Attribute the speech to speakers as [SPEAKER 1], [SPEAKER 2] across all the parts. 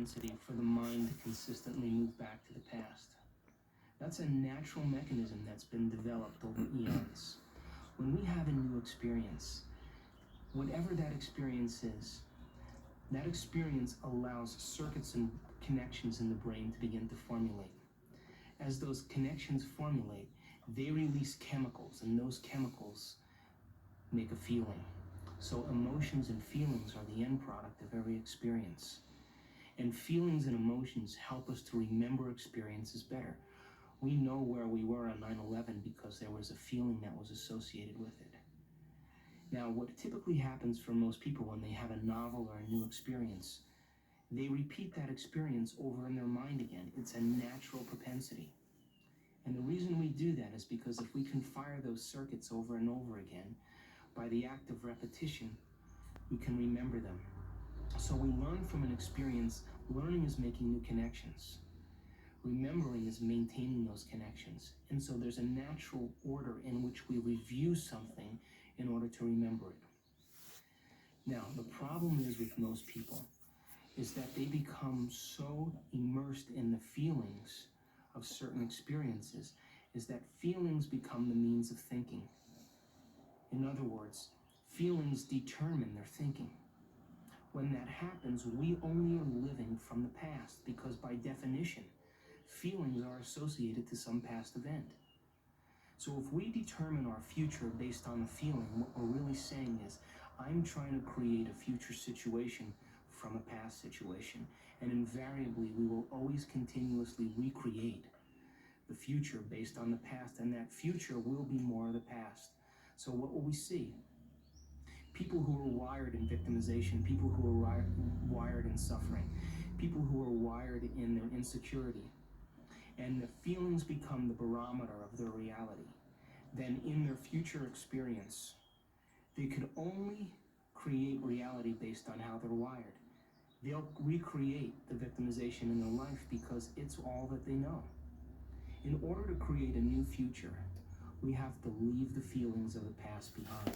[SPEAKER 1] propensity for the mind to consistently move back to the past. That's a natural mechanism that's been developed over eons. When we have a new experience, whatever that experience is, that experience allows circuits and connections in the brain to begin to formulate. As those connections formulate, they release chemicals, and those chemicals make a feeling. So emotions and feelings are the end product of every experience. And feelings and emotions help us to remember experiences better. We know where we were on 9/11 because there was a feeling that was associated with it. Now, what typically happens for most people when they have a novel or a new experience, they repeat that experience over in their mind again. It's a natural propensity. And the reason we do that is because if we can fire those circuits over and over again, by the act of repetition, we can remember them. So we learn from an experience. Learning is making new connections. Remembering is maintaining those connections. And so there's a natural order in which we review something in order to remember it. Now, the problem is with most people is that they become so immersed in the feelings of certain experiences is that feelings become the means of thinking. In other words, feelings determine their thinking. When that happens, we only are living from the past because by definition, feelings are associated to some past event. So if we determine our future based on a feeling, what we're really saying is, I'm trying to create a future situation from a past situation. And invariably, we will always continuously recreate the future based on the past, and that future will be more of the past. So what will we see? People who are wired in victimization, people who are wired in suffering, people who are wired in their insecurity, and the feelings become the barometer of their reality. Then in their future experience, they could only create reality based on how they're wired. They'll recreate the victimization in their life because it's all that they know. In order to create a new future, we have to leave the feelings of the past behind.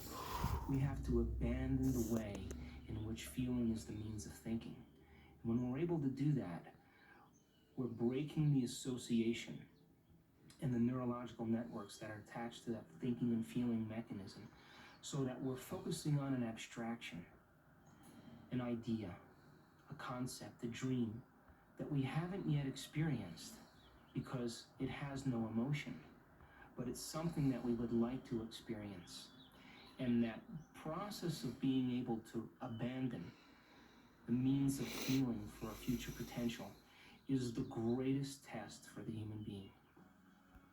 [SPEAKER 1] We have to abandon the way in which feeling is the means of thinking. And when we're able to do that, we're breaking the association and the neurological networks that are attached to that thinking and feeling mechanism so that we're focusing on an abstraction, an idea, a concept, a dream that we haven't yet experienced because it has no emotion, but it's something that we would like to experience. And that process of being able to abandon the means of feeling for a future potential is the greatest test for the human